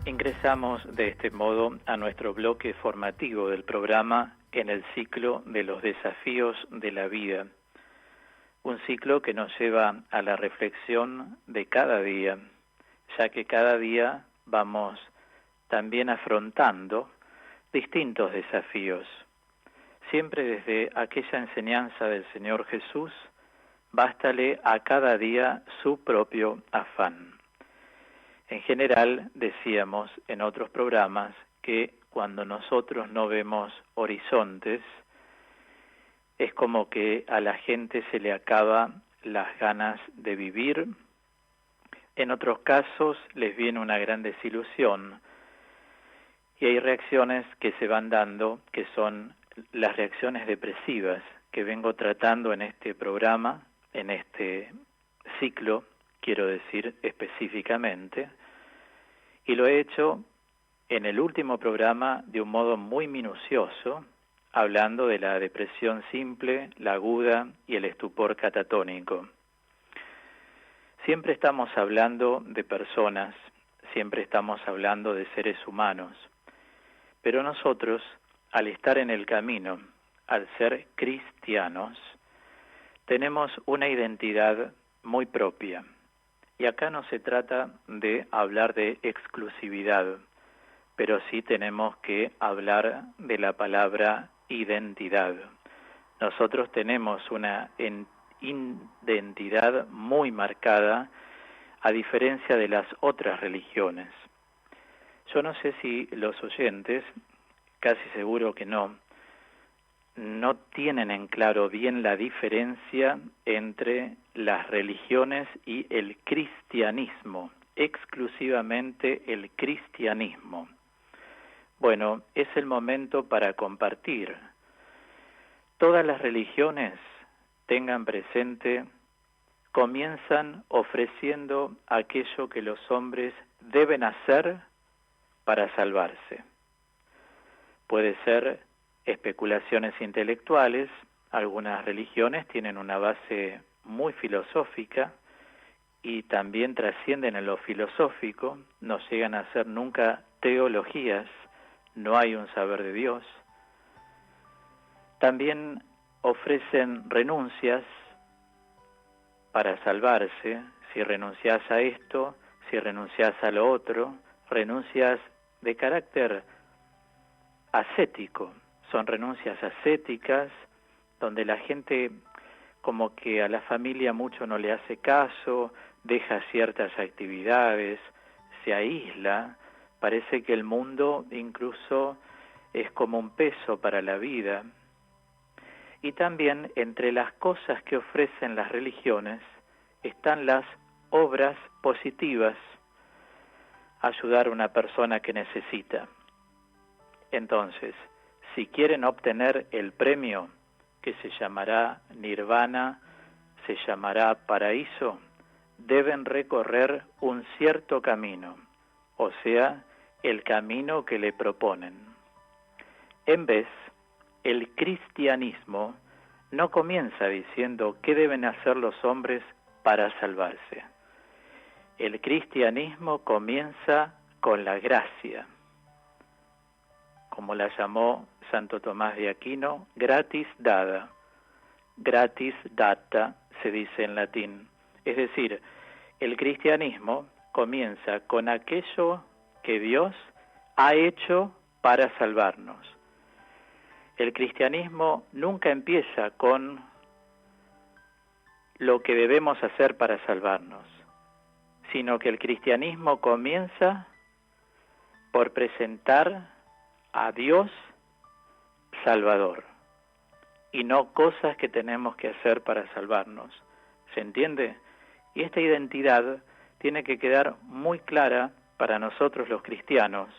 Ingresamos de este modo a nuestro bloque formativo del programa en el ciclo de los desafíos de la vida. Un ciclo que nos lleva a la reflexión de cada día, ya que cada día vamos también afrontando distintos desafíos. Siempre desde aquella enseñanza del Señor Jesús, bástale a cada día su propio afán. En general, decíamos en otros programas que cuando nosotros no vemos horizontes, es como que a la gente se le acaba las ganas de vivir. En otros casos les viene una gran desilusión y hay reacciones que se van dando que son las reacciones depresivas que vengo tratando en este programa, en este ciclo, quiero decir específicamente, y lo he hecho en el último programa de un modo muy minucioso, hablando de la depresión simple, la aguda y el estupor catatónico. Siempre estamos hablando de personas, siempre estamos hablando de seres humanos, pero nosotros, al estar en el camino, al ser cristianos, tenemos una identidad muy propia. Y acá no se trata de hablar de exclusividad, pero sí tenemos que hablar de la palabra identidad. Nosotros tenemos una identidad muy marcada, a diferencia de las otras religiones. Yo no sé si los oyentes, casi seguro que no tienen en claro bien la diferencia entre las religiones y el cristianismo, exclusivamente el cristianismo. Bueno, es el momento para compartir. Todas las religiones, tengan presente, comienzan ofreciendo aquello que los hombres deben hacer para salvarse. Puede ser especulaciones intelectuales, algunas religiones tienen una base muy filosófica y también trascienden en lo filosófico, no llegan a ser nunca teologías, no hay un saber de Dios. También ofrecen renuncias para salvarse, si renuncias a esto, si renuncias a lo otro, renuncias de carácter ascético. Son renuncias ascéticas, donde la gente como que a la familia mucho no le hace caso, deja ciertas actividades, se aísla, parece que el mundo incluso es como un peso para la vida. Y también entre las cosas que ofrecen las religiones están las obras positivas, ayudar a una persona que necesita. Entonces, si quieren obtener el premio, que se llamará nirvana, se llamará paraíso, deben recorrer un cierto camino, o sea, el camino que le proponen. En vez, el cristianismo no comienza diciendo qué deben hacer los hombres para salvarse. El cristianismo comienza con la gracia, como la llamó Santo Tomás de Aquino, gratis dada, gratis data, se dice en latín. Es decir, el cristianismo comienza con aquello que Dios ha hecho para salvarnos. El cristianismo nunca empieza con lo que debemos hacer para salvarnos, sino que el cristianismo comienza por presentar a Dios Salvador, y no cosas que tenemos que hacer para salvarnos. ¿Se entiende? Y esta identidad tiene que quedar muy clara para nosotros los cristianos.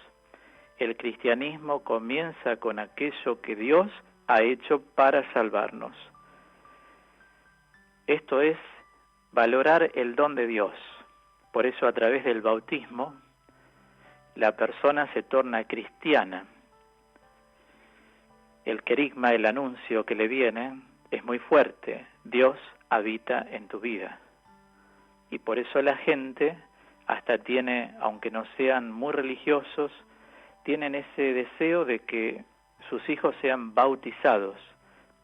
El cristianismo comienza con aquello que Dios ha hecho para salvarnos. Esto es valorar el don de Dios. Por eso a través del bautismo la persona se torna cristiana. El querigma, el anuncio que le viene, es muy fuerte. Dios habita en tu vida. Y por eso la gente hasta tiene, aunque no sean muy religiosos, tienen ese deseo de que sus hijos sean bautizados,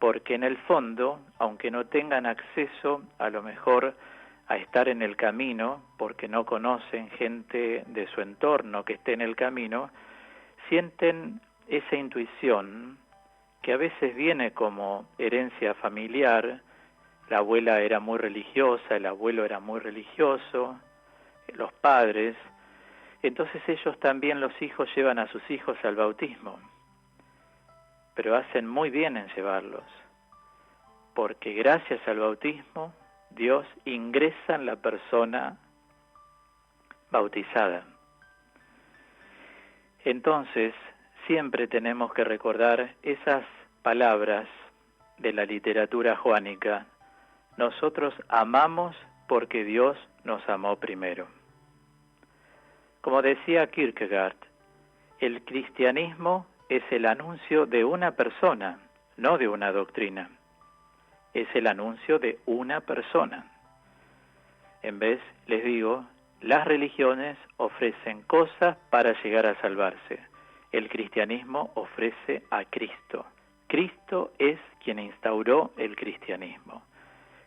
porque en el fondo, aunque no tengan acceso a lo mejor a estar en el camino, porque no conocen gente de su entorno que esté en el camino, sienten esa intuición que a veces viene como herencia familiar. La abuela era muy religiosa, el abuelo era muy religioso, los padres. Entonces ellos también, los hijos, llevan a sus hijos al bautismo, pero hacen muy bien en llevarlos, porque gracias al bautismo Dios ingresa en la persona bautizada. Entonces, siempre tenemos que recordar esas palabras de la literatura joánica: nosotros amamos porque Dios nos amó primero. Como decía Kierkegaard, el cristianismo es el anuncio de una persona, no de una doctrina. Es el anuncio de una persona. En vez, les digo, las religiones ofrecen cosas para llegar a salvarse. El cristianismo ofrece a Cristo. Cristo es quien instauró el cristianismo.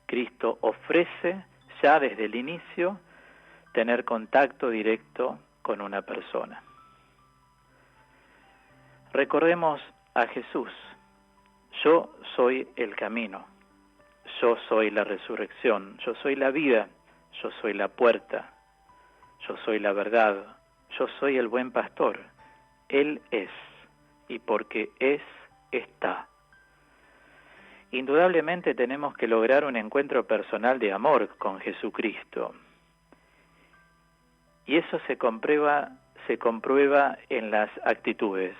Cristo ofrece ya desde el inicio tener contacto directo con una persona. Recordemos a Jesús. Yo soy el camino, yo soy la resurrección, yo soy la vida, yo soy la puerta, yo soy la verdad, yo soy el buen pastor. Él es, y porque es, está. Indudablemente tenemos que lograr un encuentro personal de amor con Jesucristo. Y eso se comprueba en las actitudes.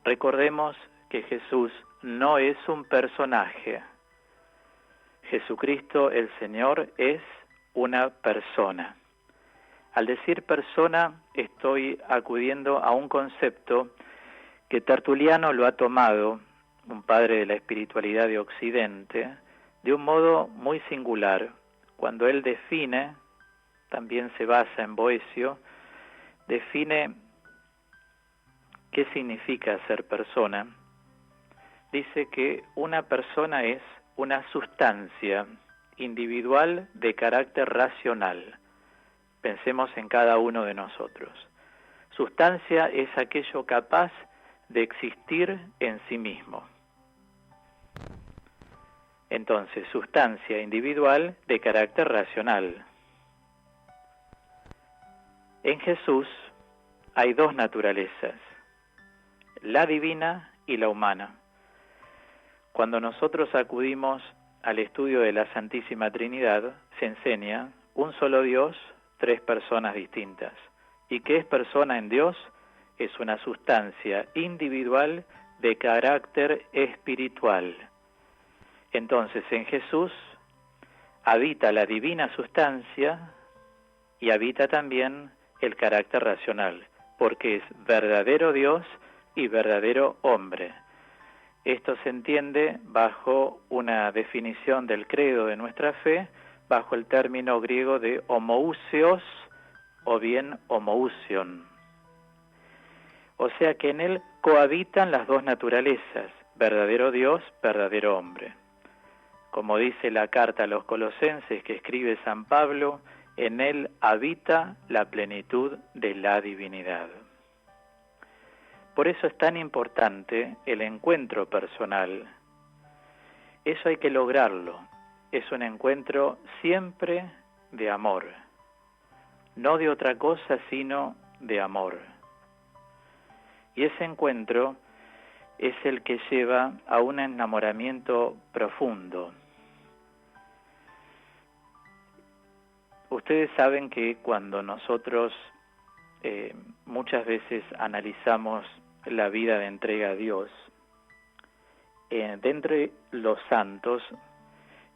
Recordemos que Jesús no es un personaje. Jesucristo el Señor es una persona. Al decir persona, estoy acudiendo a un concepto que Tertuliano lo ha tomado, un padre de la espiritualidad de Occidente, de un modo muy singular. Cuando él define, también se basa en Boecio, define qué significa ser persona. Dice que una persona es una sustancia individual de carácter racional. Pensemos en cada uno de nosotros. Sustancia es aquello capaz de existir en sí mismo. Entonces, sustancia individual de carácter racional. En Jesús hay dos naturalezas, la divina y la humana. Cuando nosotros acudimos al estudio de la Santísima Trinidad, se enseña un solo Dios, tres personas distintas. ¿Y qué es persona en Dios? Es una sustancia individual de carácter espiritual. Entonces, en Jesús habita la divina sustancia y habita también el carácter racional, porque es verdadero Dios y verdadero hombre. Esto se entiende bajo una definición del credo de nuestra fe, bajo el término griego de homoousios o bien homoousion. O sea que en él cohabitan las dos naturalezas, verdadero Dios, verdadero hombre. Como dice la carta a los Colosenses que escribe San Pablo, en él habita la plenitud de la divinidad. Por eso es tan importante el encuentro personal. Eso hay que lograrlo. Es un encuentro siempre de amor. No de otra cosa, sino de amor. Y ese encuentro es el que lleva a un enamoramiento profundo. Ustedes saben que cuando nosotros muchas veces analizamos la vida de entrega a Dios, de entre los santos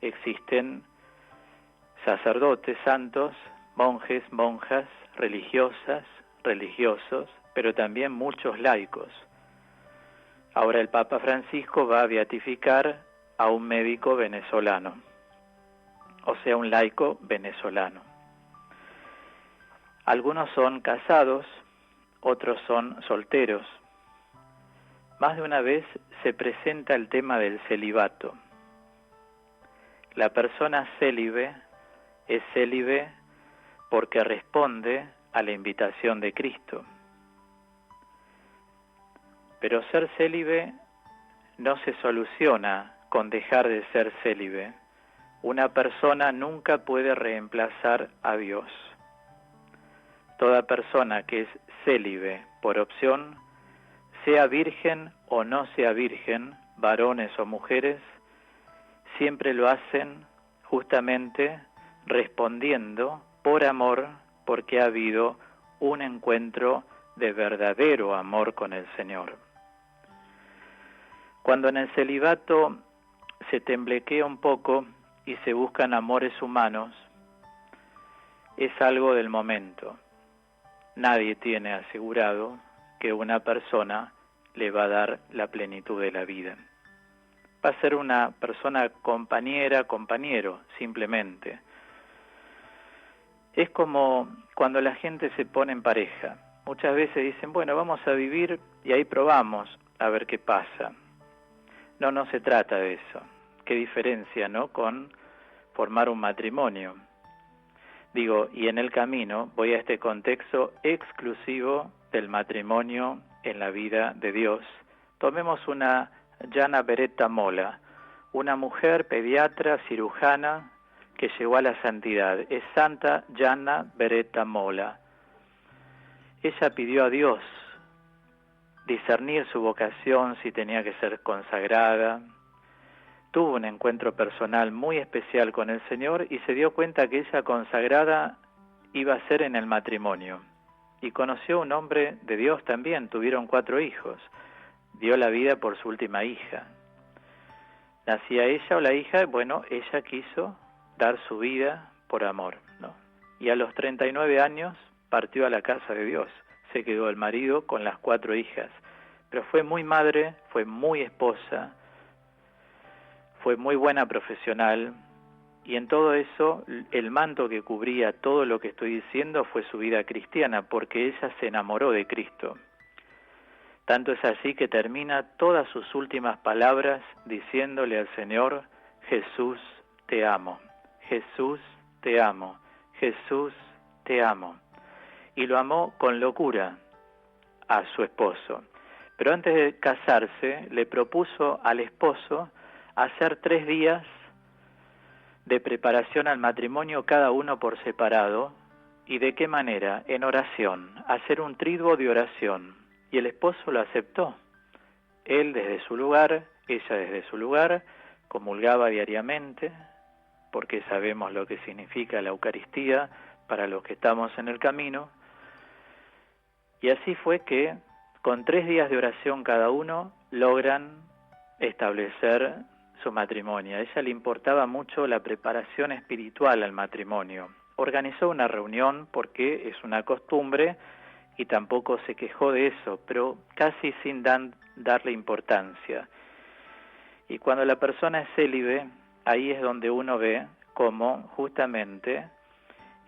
existen sacerdotes santos, monjes, monjas, religiosas, religiosos, pero también muchos laicos. Ahora el Papa Francisco va a beatificar a un médico venezolano, o sea, un laico venezolano. Algunos son casados, otros son solteros. Más de una vez se presenta el tema del celibato. La persona célibe es célibe porque responde a la invitación de Cristo. Pero ser célibe no se soluciona con dejar de ser célibe. Una persona nunca puede reemplazar a Dios. Toda persona que es célibe por opción, sea virgen o no sea virgen, varones o mujeres, siempre lo hacen justamente respondiendo por amor, porque ha habido un encuentro de verdadero amor con el Señor. Cuando en el celibato se temblequea un poco y se buscan amores humanos, es algo del momento. Nadie tiene asegurado que una persona le va a dar la plenitud de la vida. Va a ser una persona compañera, compañero, simplemente. Es como cuando la gente se pone en pareja. Muchas veces dicen, bueno, vamos a vivir y ahí probamos a ver qué pasa. No se trata de eso. Qué diferencia, ¿no?, con formar un matrimonio. Digo, y en el camino voy a este contexto exclusivo del matrimonio en la vida de Dios. Tomemos una Jana Beretta Mola, una mujer pediatra, cirujana, que llegó a la santidad. Es Santa Jana Beretta Mola. Ella pidió a Dios discernir su vocación, si tenía que ser consagrada. Tuvo un encuentro personal muy especial con el Señor y se dio cuenta que esa consagrada iba a ser en el matrimonio. Y conoció un hombre de Dios también, tuvieron 4 hijos. Dio la vida por su última hija. Nacía ella o la hija, bueno, ella quiso dar su vida por amor, ¿no? Y a los 39 años partió a la casa de Dios. Se quedó el marido con las 4 hijas. Pero fue muy madre, fue muy esposa, fue muy buena profesional, y en todo eso el manto que cubría todo lo que estoy diciendo fue su vida cristiana, porque ella se enamoró de Cristo. Tanto es así que termina todas sus últimas palabras diciéndole al Señor, Jesús, te amo, Jesús, te amo, Jesús, te amo. Y lo amó con locura a su esposo. Pero antes de casarse, le propuso al esposo hacer 3 días de preparación al matrimonio, cada uno por separado. ¿Y de qué manera? En oración, hacer un triduo de oración. Y el esposo lo aceptó. Él desde su lugar, ella desde su lugar, comulgaba diariamente, porque sabemos lo que significa la Eucaristía para los que estamos en el camino. Y así fue que, con 3 días de oración cada uno, logran establecer su matrimonio. A ella le importaba mucho la preparación espiritual al matrimonio. Organizó una reunión porque es una costumbre y tampoco se quejó de eso, pero casi sin darle importancia. Y cuando la persona es célibe, ahí es donde uno ve cómo justamente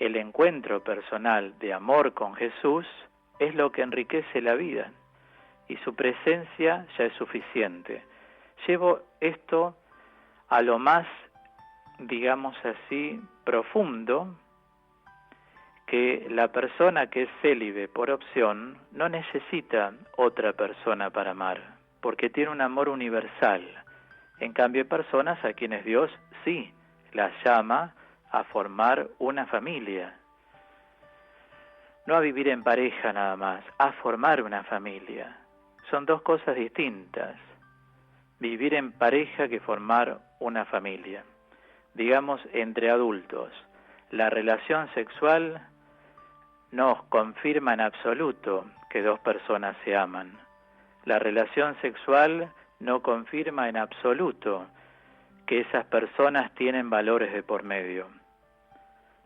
el encuentro personal de amor con Jesús es lo que enriquece la vida, y su presencia ya es suficiente. Llevo esto a lo más, digamos así, profundo, que la persona que es célibe por opción no necesita otra persona para amar, porque tiene un amor universal. En cambio, hay personas a quienes Dios sí las llama a formar una familia. No a vivir en pareja nada más, a formar una familia. Son 2 cosas distintas. Vivir en pareja que formar una familia. Digamos, entre adultos. La relación sexual no confirma en absoluto que 2 personas se aman. La relación sexual no confirma en absoluto que esas personas tienen valores de por medio.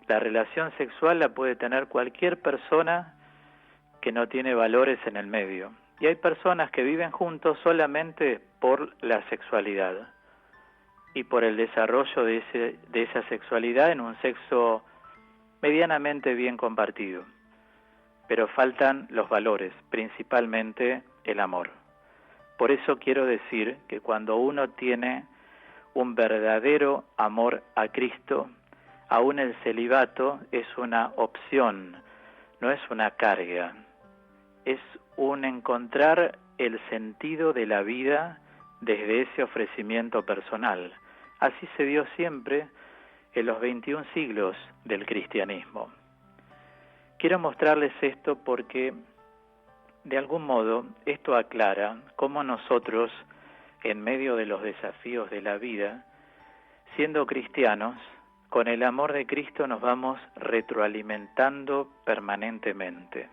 La relación sexual la puede tener cualquier persona que no tiene valores en el medio. Y hay personas que viven juntos solamente por la sexualidad y por el desarrollo de esa sexualidad en un sexo medianamente bien compartido. pero faltan los valores, principalmente el amor. Por eso quiero decir que cuando uno tiene un verdadero amor a Cristo, aún el celibato es una opción, no es una carga. Es un encontrar el sentido de la vida desde ese ofrecimiento personal. Así se dio siempre en los 21 siglos del cristianismo. Quiero mostrarles esto porque, de algún modo, esto aclara cómo nosotros, en medio de los desafíos de la vida, siendo cristianos, con el amor de Cristo nos vamos retroalimentando permanentemente.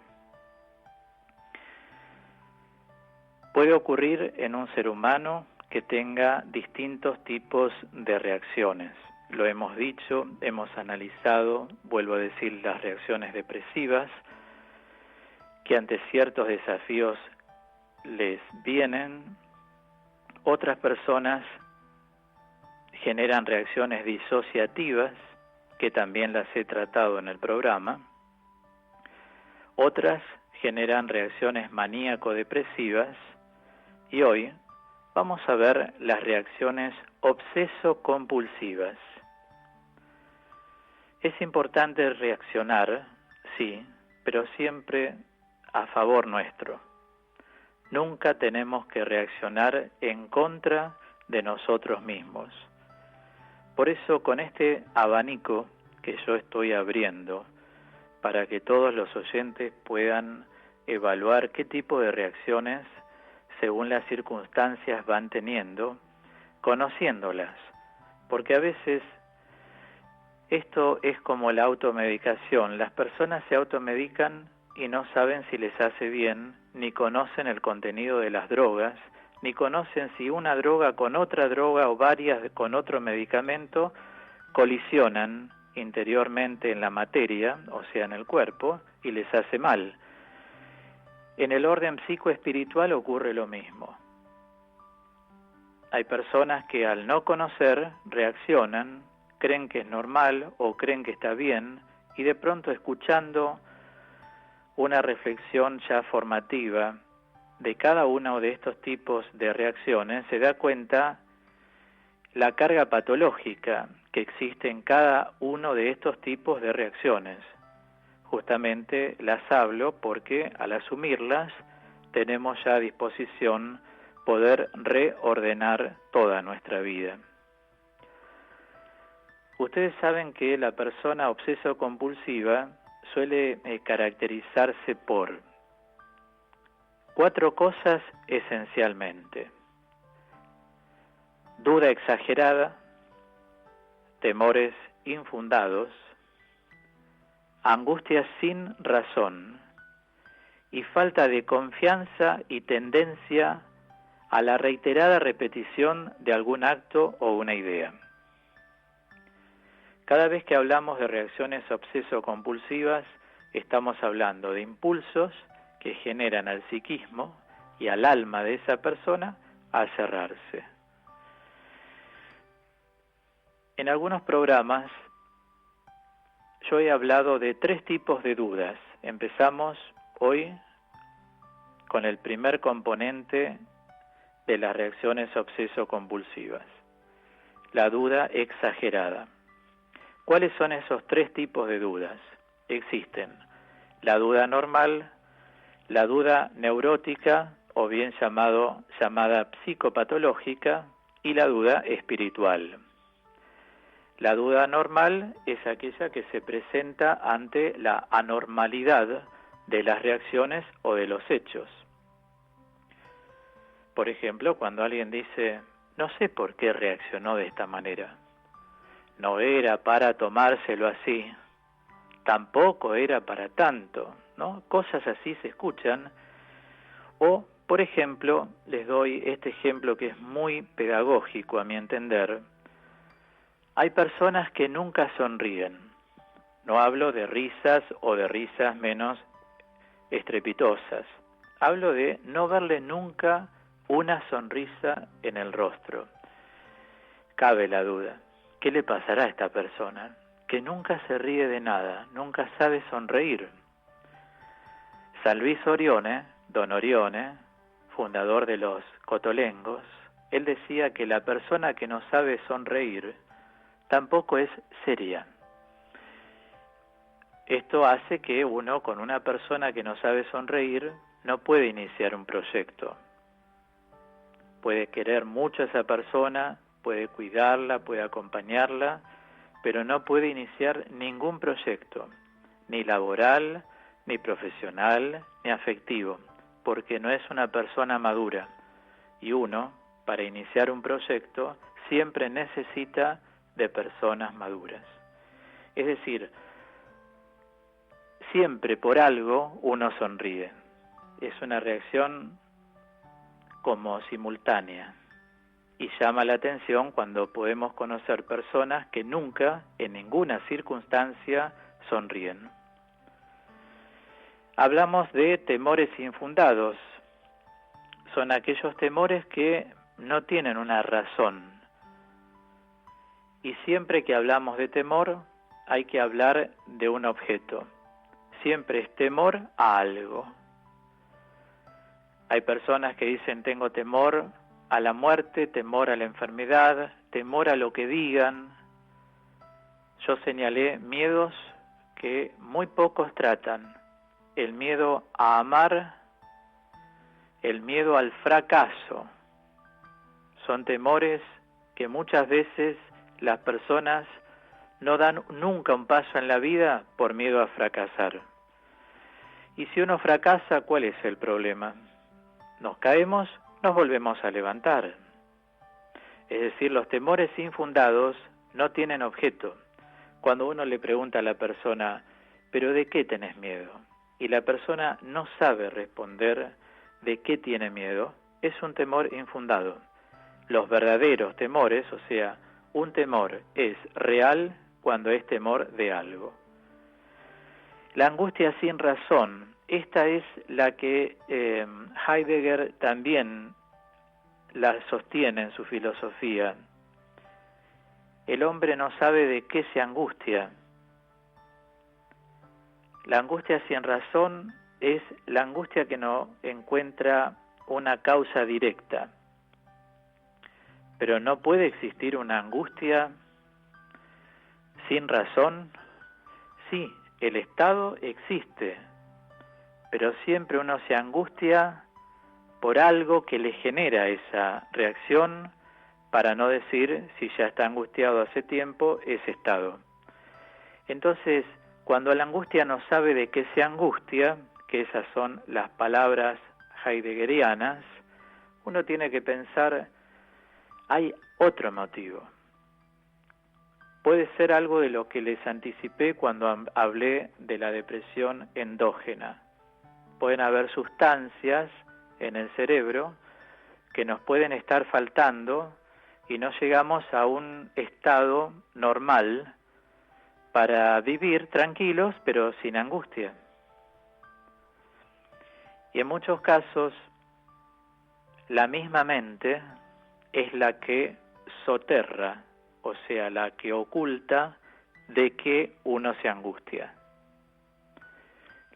Puede ocurrir en un ser humano que tenga distintos tipos de reacciones. Lo hemos dicho, hemos analizado, vuelvo a decir, las reacciones depresivas, que ante ciertos desafíos les vienen. Otras personas generan reacciones disociativas, que también las he tratado en el programa. Otras generan reacciones maníaco-depresivas. Y hoy vamos a ver las reacciones obseso-compulsivas. Es importante reaccionar, sí, pero siempre a favor nuestro. Nunca tenemos que reaccionar en contra de nosotros mismos. Por eso, con este abanico que yo estoy abriendo, para que todos los oyentes puedan evaluar qué tipo de reacciones, según las circunstancias, van teniendo, conociéndolas, porque a veces esto es como la automedicación. Las personas se automedican y no saben si les hace bien, ni conocen el contenido de las drogas, ni conocen si una droga con otra droga o varias con otro medicamento colisionan interiormente en la materia, o sea, en el cuerpo, y les hace mal. En el orden psicoespiritual ocurre lo mismo. Hay personas que al no conocer reaccionan, creen que es normal o creen que está bien, y de pronto, escuchando una reflexión ya formativa de cada uno de estos tipos de reacciones, se da cuenta la carga patológica que existe en cada uno de estos tipos de reacciones. Justamente las hablo porque al asumirlas tenemos ya a disposición poder reordenar toda nuestra vida. Ustedes saben que la persona obseso-compulsiva suele caracterizarse por 4 cosas esencialmente: duda exagerada, temores infundados, angustia sin razón y falta de confianza y tendencia a la reiterada repetición de algún acto o una idea. Cada vez que hablamos de reacciones obseso-compulsivas, estamos hablando de impulsos que generan al psiquismo y al alma de esa persona a cerrarse. En algunos programas yo he hablado de 3 tipos de dudas. Empezamos hoy con el primer componente de las reacciones obseso-compulsivas, la duda exagerada. ¿Cuáles son esos 3 tipos de dudas? Existen la duda normal, la duda neurótica, o bien llamada psicopatológica, y la duda espiritual. La duda normal es aquella que se presenta ante la anormalidad de las reacciones o de los hechos. Por ejemplo, cuando alguien dice, no sé por qué reaccionó de esta manera. No era para tomárselo así, tampoco era para tanto, ¿no? Cosas así se escuchan. O, por ejemplo, les doy este ejemplo que es muy pedagógico a mi entender. Hay personas que nunca sonríen. No hablo de risas o de risas menos estrepitosas. Hablo de no verle nunca una sonrisa en el rostro. Cabe la duda. ¿Qué le pasará a esta persona? Que nunca se ríe de nada, nunca sabe sonreír. San Luis Orione, don Orione, fundador de los cotolengos, él decía que la persona que no sabe sonreír tampoco es seria. Esto hace que uno, con una persona que no sabe sonreír, no puede iniciar un proyecto. Puede querer mucho a esa persona, puede cuidarla, puede acompañarla, pero no puede iniciar ningún proyecto, ni laboral, ni profesional, ni afectivo, porque no es una persona madura. Y uno, para iniciar un proyecto, siempre necesita de personas maduras. Es decir, siempre por algo uno sonríe. Es una reacción como simultánea y llama la atención cuando podemos conocer personas que nunca, en ninguna circunstancia, sonríen. Hablamos de temores infundados. Son aquellos temores que no tienen una razón. Y siempre que hablamos de temor, hay que hablar de un objeto. Siempre es temor a algo. Hay personas que dicen tengo temor a la muerte, temor a la enfermedad, temor a lo que digan. Yo señalé miedos que muy pocos tratan. El miedo a amar, el miedo al fracaso. Son temores que muchas veces las personas no dan nunca un paso en la vida por miedo a fracasar. Y si uno fracasa, ¿cuál es el problema? Nos caemos, nos volvemos a levantar. Es decir, los temores infundados no tienen objeto. Cuando uno le pregunta a la persona, ¿pero de qué tenés miedo? Y la persona no sabe responder de qué tiene miedo, es un temor infundado. Los verdaderos temores, o sea, un temor es real cuando es temor de algo. La angustia sin razón, esta es la que Heidegger también la sostiene en su filosofía. El hombre no sabe de qué se angustia. La angustia sin razón es la angustia que no encuentra una causa directa. Pero no puede existir una angustia sin razón. Sí, el estado existe, pero siempre uno se angustia por algo que le genera esa reacción, para no decir, si ya está angustiado hace tiempo, ese estado. Entonces, cuando la angustia no sabe de qué se angustia, que esas son las palabras heideggerianas, uno tiene que pensar, hay otro motivo. Puede ser algo de lo que les anticipé cuando hablé de la depresión endógena. Pueden haber sustancias en el cerebro que nos pueden estar faltando y no llegamos a un estado normal para vivir tranquilos pero sin angustia. Y en muchos casos la misma mente es la que soterra, o sea, la que oculta de que uno se angustia.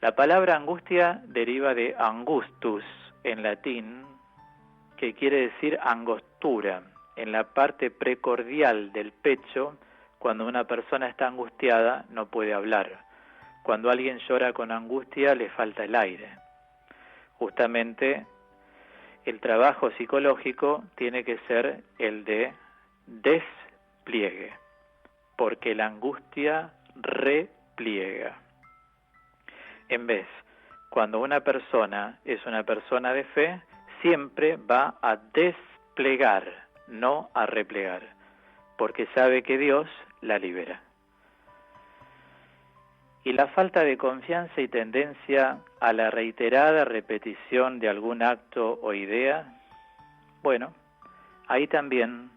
La palabra angustia deriva de angustus en latín, que quiere decir angostura, en la parte precordial del pecho. Cuando una persona está angustiada no puede hablar. Cuando alguien llora con angustia le falta el aire. Justamente el trabajo psicológico tiene que ser el de despliegue, porque la angustia repliega. En vez, cuando una persona es una persona de fe, siempre va a desplegar, no a replegar, porque sabe que Dios la libera. Y la falta de confianza y tendencia a la reiterada repetición de algún acto o idea, bueno, ahí también,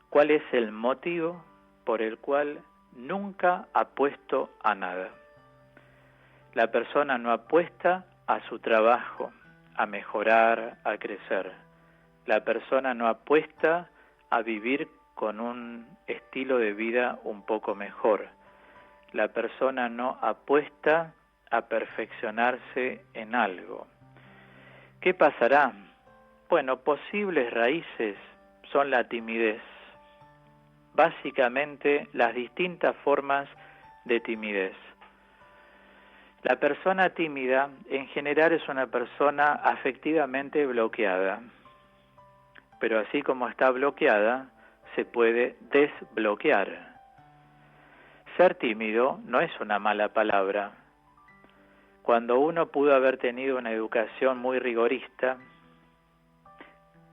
¿cuál es el motivo por el cual nunca apuesto a nada? La persona no apuesta a su trabajo, a mejorar, a crecer. La persona no apuesta a vivir con un estilo de vida un poco mejor. La persona no apuesta a perfeccionarse en algo. ¿Qué pasará? Bueno, posibles raíces son la timidez. Básicamente, las distintas formas de timidez. La persona tímida, en general, es una persona afectivamente bloqueada. Pero así como está bloqueada, se puede desbloquear. Ser tímido no es una mala palabra. Cuando uno pudo haber tenido una educación muy rigorista,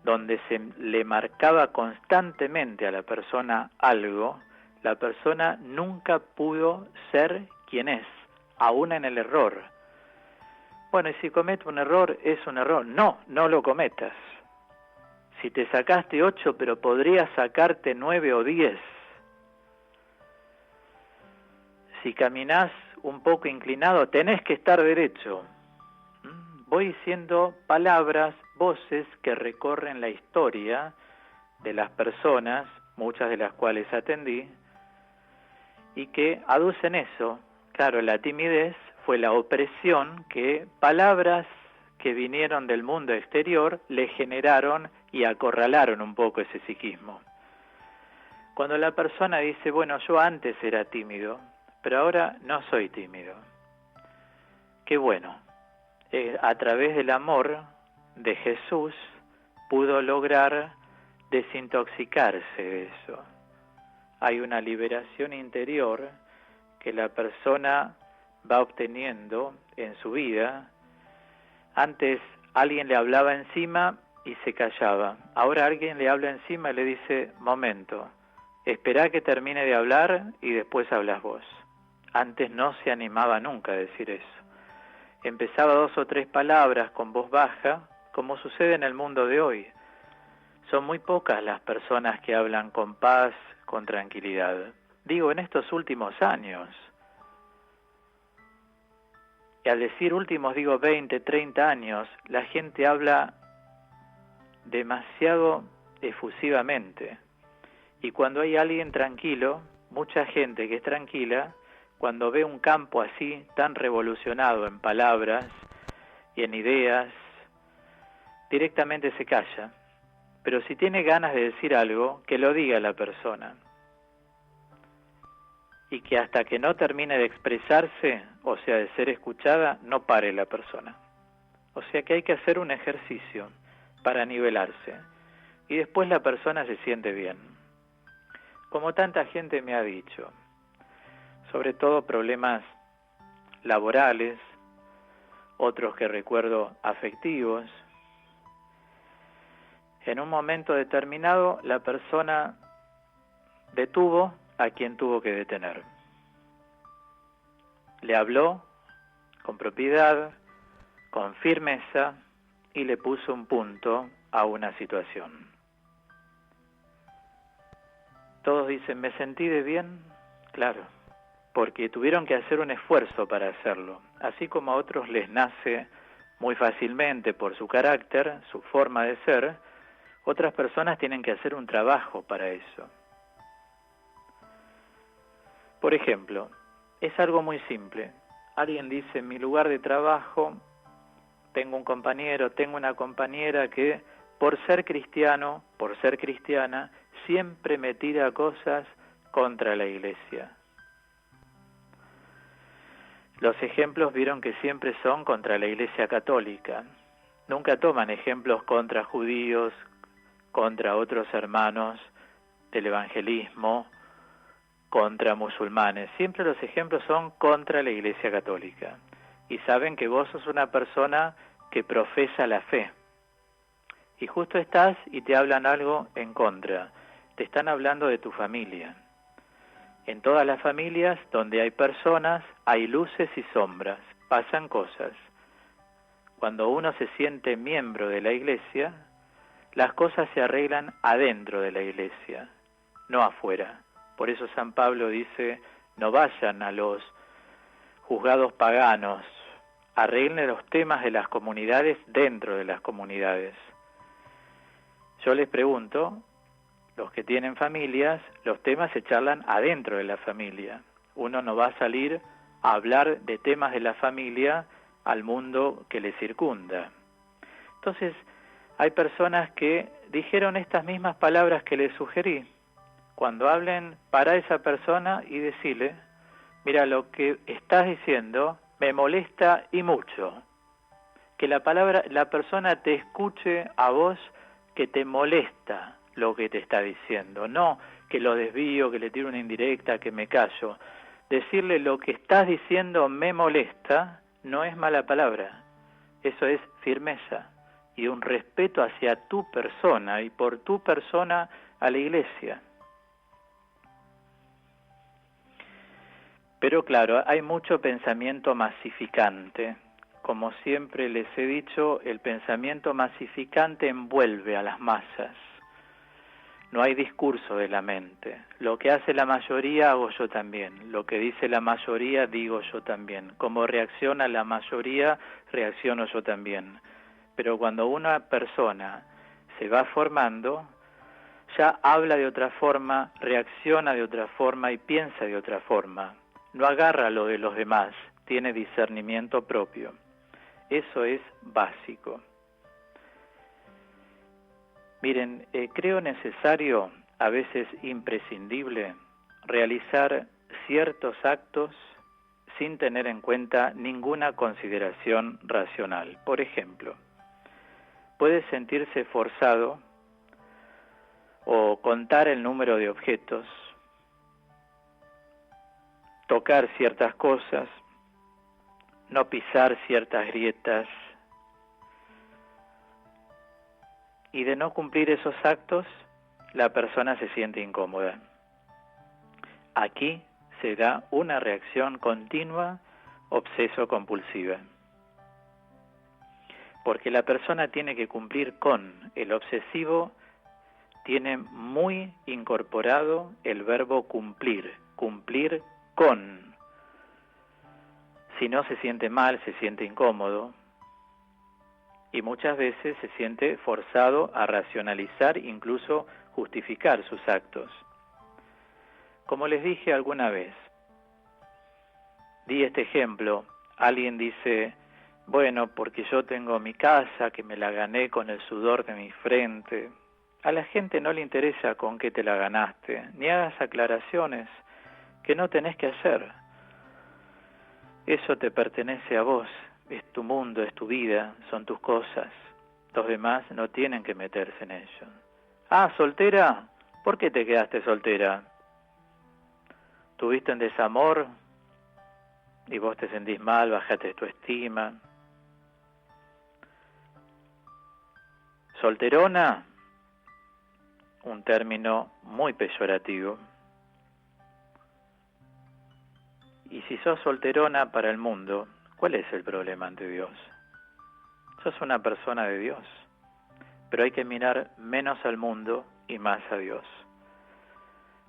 donde se le marcaba constantemente a la persona algo, la persona nunca pudo ser quien es, aún en el error. Bueno, y si comete un error, es un error. No lo cometas. Si te sacaste 8, pero podrías sacarte 9 o 10. Si caminás un poco inclinado, tenés que estar derecho. Voy diciendo palabras, voces que recorren la historia de las personas, muchas de las cuales atendí, y que aducen eso. Claro, la timidez fue la opresión que palabras que vinieron del mundo exterior le generaron y acorralaron un poco ese psiquismo. Cuando la persona dice, bueno, yo antes era tímido, pero ahora no soy tímido. Qué bueno. A través del amor de Jesús pudo lograr desintoxicarse de eso. Hay una liberación interior que la persona va obteniendo en su vida. Antes alguien le hablaba encima y se callaba. Ahora alguien le habla encima y le dice, momento, esperá que termine de hablar y después hablas vos. Antes no se animaba nunca a decir eso. Empezaba 2 o 3 palabras con voz baja, como sucede en el mundo de hoy. Son muy pocas las personas que hablan con paz, con tranquilidad. Digo, en estos últimos años. Y al decir últimos, digo 20, 30 años, la gente habla demasiado efusivamente. Y cuando hay alguien tranquilo, mucha gente que es tranquila, cuando ve un campo así, tan revolucionado en palabras y en ideas, directamente se calla. Pero si tiene ganas de decir algo, que lo diga la persona. Y que hasta que no termine de expresarse, o sea, de ser escuchada, no pare la persona. O sea que hay que hacer un ejercicio para nivelarse. Y después la persona se siente bien. Como tanta gente me ha dicho, sobre todo problemas laborales, otros que recuerdo afectivos. En un momento determinado, la persona detuvo a quien tuvo que detener. Le habló con propiedad, con firmeza, y le puso un punto a una situación. Todos dicen, ¿me sentí de bien? Claro, porque tuvieron que hacer un esfuerzo para hacerlo. Así como a otros les nace muy fácilmente por su carácter, su forma de ser, otras personas tienen que hacer un trabajo para eso. Por ejemplo, es algo muy simple. Alguien dice, en mi lugar de trabajo, tengo un compañero, tengo una compañera que por ser cristiano, por ser cristiana, siempre me tira cosas contra la iglesia. Los ejemplos vieron que siempre son contra la iglesia católica. Nunca toman ejemplos contra judíos, contra otros hermanos del evangelismo, contra musulmanes. Siempre los ejemplos son contra la iglesia católica. Y saben que vos sos una persona que profesa la fe. Y justo estás y te hablan algo en contra. Te están hablando de tu familia. En todas las familias donde hay personas, hay luces y sombras, pasan cosas. Cuando uno se siente miembro de la iglesia, las cosas se arreglan adentro de la iglesia, no afuera. Por eso San Pablo dice, no vayan a los juzgados paganos, arreglen los temas de las comunidades dentro de las comunidades. Yo les pregunto, los que tienen familias, los temas se charlan adentro de la familia. Uno no va a salir a hablar de temas de la familia al mundo que le circunda. Entonces, hay personas que dijeron estas mismas palabras que les sugerí. Cuando hablen para esa persona y decirle, mira, lo que estás diciendo me molesta y mucho. Que la persona te escuche a vos que te molesta lo que te está diciendo, no que lo desvío, que le tiro una indirecta, que me callo. Decirle lo que estás diciendo me molesta no es mala palabra, eso es firmeza y un respeto hacia tu persona y por tu persona a la iglesia. Pero claro, hay mucho pensamiento masificante. Como siempre les he dicho, el pensamiento masificante envuelve a las masas. No hay discurso de la mente. Lo que hace la mayoría hago yo también. Lo que dice la mayoría digo yo también. Como reacciona la mayoría, reacciono yo también. Pero cuando una persona se va formando, ya habla de otra forma, reacciona de otra forma y piensa de otra forma. No agarra lo de los demás, tiene discernimiento propio. Eso es básico. Miren, creo necesario, a veces imprescindible, realizar ciertos actos sin tener en cuenta ninguna consideración racional. Por ejemplo, puede sentirse forzado o contar el número de objetos, tocar ciertas cosas, no pisar ciertas grietas, y de no cumplir esos actos, la persona se siente incómoda. Aquí se da una reacción continua, obseso-compulsiva. Porque la persona tiene que cumplir con. El obsesivo tiene muy incorporado el verbo cumplir, cumplir con. Si no se siente mal, se siente incómodo, y muchas veces se siente forzado a racionalizar, incluso justificar sus actos. Como les dije alguna vez, di este ejemplo, alguien dice, bueno, porque yo tengo mi casa, que me la gané con el sudor de mi frente. A la gente no le interesa con qué te la ganaste, ni hagas aclaraciones que no tenés que hacer. Eso te pertenece a vos. Es tu mundo, es tu vida, son tus cosas. Los demás no tienen que meterse en ello. Ah, ¿soltera? ¿Por qué te quedaste soltera? ¿Tuviste un desamor y vos te sentís mal, bajaste tu estima? ¿Solterona? Un término muy peyorativo. Y si sos solterona para el mundo, ¿cuál es el problema ante Dios? Sos una persona de Dios, pero hay que mirar menos al mundo y más a Dios.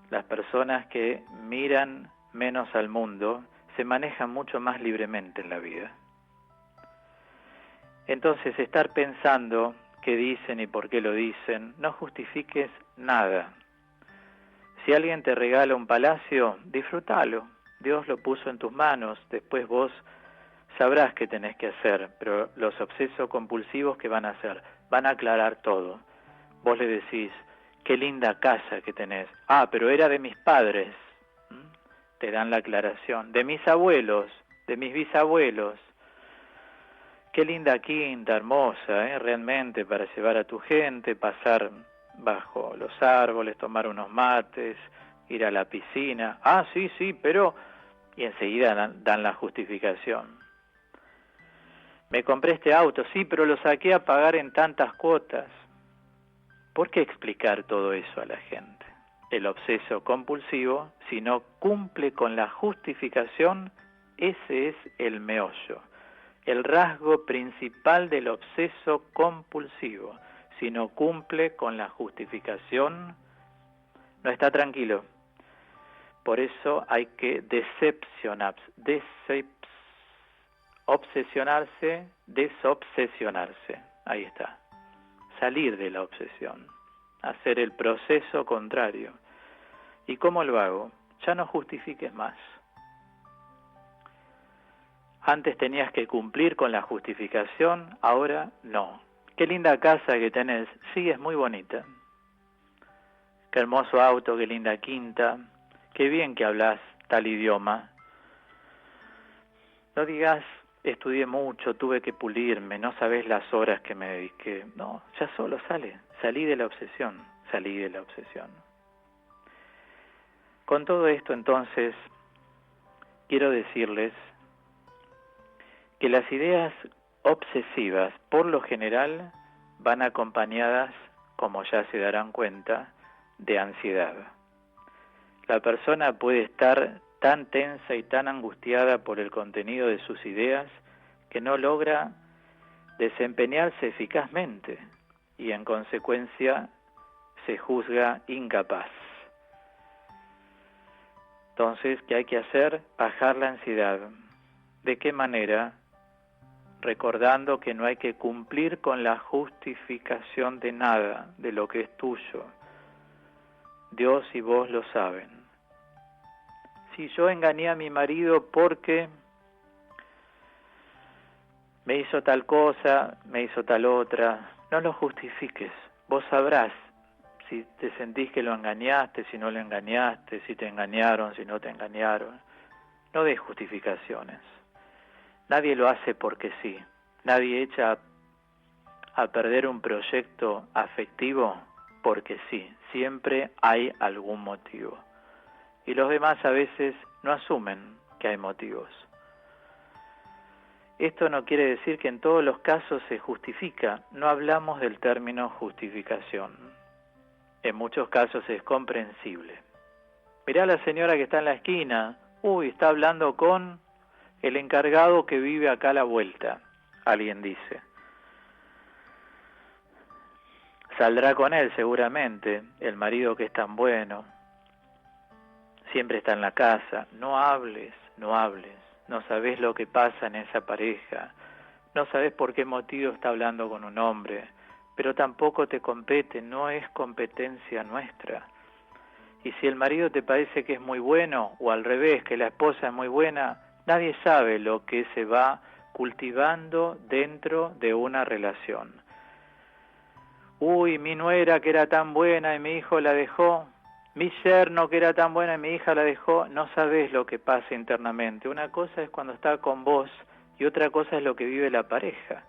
Las personas que miran menos al mundo se manejan mucho más libremente en la vida. Entonces, estar pensando qué dicen y por qué lo dicen, no justifiques nada. Si alguien te regala un palacio, disfrútalo. Dios lo puso en tus manos, después vos sabrás qué tenés que hacer, pero los obsesos compulsivos, ¿qué van a hacer? Van a aclarar todo. Vos le decís, qué linda casa que tenés. Ah, pero era de mis padres. Te dan la aclaración. De mis abuelos, de mis bisabuelos. Qué linda quinta, hermosa, realmente, para llevar a tu gente, pasar bajo los árboles, tomar unos mates, ir a la piscina. Ah, sí, pero... Y enseguida dan la justificación. Me compré este auto, sí, pero lo saqué a pagar en tantas cuotas. ¿Por qué explicar todo eso a la gente? El obseso compulsivo, si no cumple con la justificación, ese es el meollo, el rasgo principal del obseso compulsivo. Si no cumple con la justificación, no está tranquilo. Por eso hay que desobsesionarse, ahí está, salir de la obsesión, hacer el proceso contrario. ¿Y cómo lo hago? Ya no justifiques más. Antes tenías que cumplir con la justificación, ahora no. Qué linda casa que tenés, sí, es muy bonita. Qué hermoso auto, qué linda quinta, qué bien que hablas tal idioma. No digas, estudié mucho, tuve que pulirme, no sabés las horas que me dediqué. No, ya solo salí de la obsesión. Con todo esto, entonces, quiero decirles que las ideas obsesivas, por lo general, van acompañadas, como ya se darán cuenta, de ansiedad. La persona puede estar tan tensa y tan angustiada por el contenido de sus ideas que no logra desempeñarse eficazmente y en consecuencia se juzga incapaz. Entonces, ¿qué hay que hacer? Bajar la ansiedad. ¿De qué manera? Recordando que no hay que cumplir con la justificación de nada, de lo que es tuyo. Dios y vos lo saben. Si yo engañé a mi marido porque me hizo tal cosa, me hizo tal otra, no lo justifiques. Vos sabrás si te sentís que lo engañaste, si no lo engañaste, si te engañaron, si no te engañaron. No des justificaciones. Nadie lo hace porque sí. Nadie echa a perder un proyecto afectivo porque sí. Siempre hay algún motivo. Y los demás a veces no asumen que hay motivos. Esto no quiere decir que en todos los casos se justifica. No hablamos del término justificación. En muchos casos es comprensible. Mirá a la señora que está en la esquina. Está hablando con el encargado que vive acá a la vuelta, alguien dice. Saldrá con él seguramente, el marido que es tan bueno. Siempre está en la casa. No hables. No sabés lo que pasa en esa pareja. No sabés por qué motivo está hablando con un hombre. Pero tampoco te compete, no es competencia nuestra. Y si el marido te parece que es muy bueno, o al revés, que la esposa es muy buena, nadie sabe lo que se va cultivando dentro de una relación. Mi nuera que era tan buena y mi hijo la dejó. Mi yerno que era tan buena y mi hija la dejó. No sabés lo que pasa internamente. Una cosa es cuando está con vos y otra cosa es lo que vive la pareja.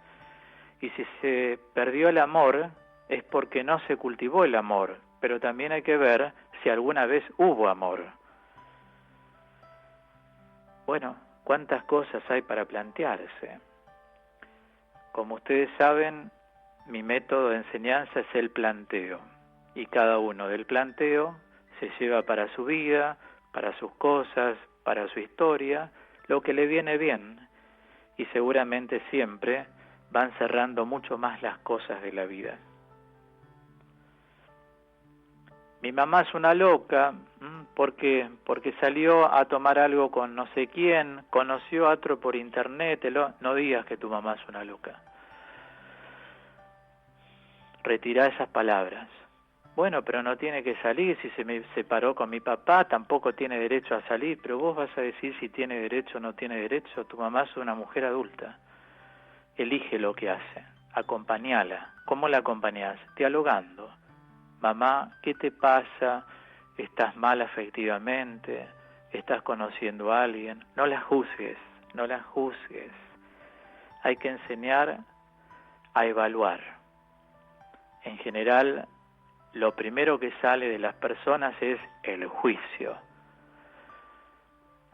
Y si se perdió el amor es porque no se cultivó el amor. Pero también hay que ver si alguna vez hubo amor. Bueno, ¿cuántas cosas hay para plantearse? Como ustedes saben, mi método de enseñanza es el planteo. Y cada uno del planteo se lleva para su vida, para sus cosas, para su historia, lo que le viene bien. Y seguramente siempre van cerrando mucho más las cosas de la vida. Mi mamá es una loca, porque salió a tomar algo con no sé quién, conoció a otro por internet. No digas que tu mamá es una loca. Retirá esas palabras. Bueno, pero no tiene que salir. Si se me separó con mi papá, tampoco tiene derecho a salir. Pero vos vas a decir si tiene derecho o no tiene derecho. Tu mamá es una mujer adulta. Elige lo que hace. Acompañala. ¿Cómo la acompañás? Dialogando. Mamá, ¿qué te pasa? ¿Estás mal afectivamente? ¿Estás conociendo a alguien? No la juzgues. Hay que enseñar a evaluar. En general, lo primero que sale de las personas es el juicio.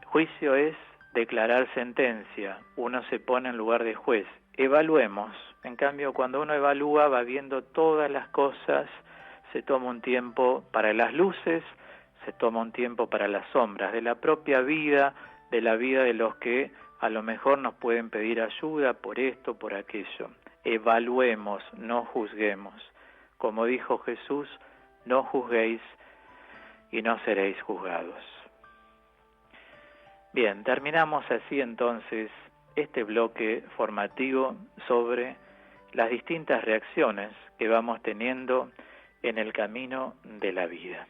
Juicio es declarar sentencia. Uno se pone en lugar de juez. Evaluemos. En cambio, cuando uno evalúa, va viendo todas las cosas. Se toma un tiempo para las luces, se toma un tiempo para las sombras de la propia vida, de la vida de los que a lo mejor nos pueden pedir ayuda por esto, por aquello. Evaluemos, no juzguemos. Como dijo Jesús, no juzguéis y no seréis juzgados. Bien, terminamos así entonces este bloque formativo sobre las distintas reacciones que vamos teniendo en el camino de la vida.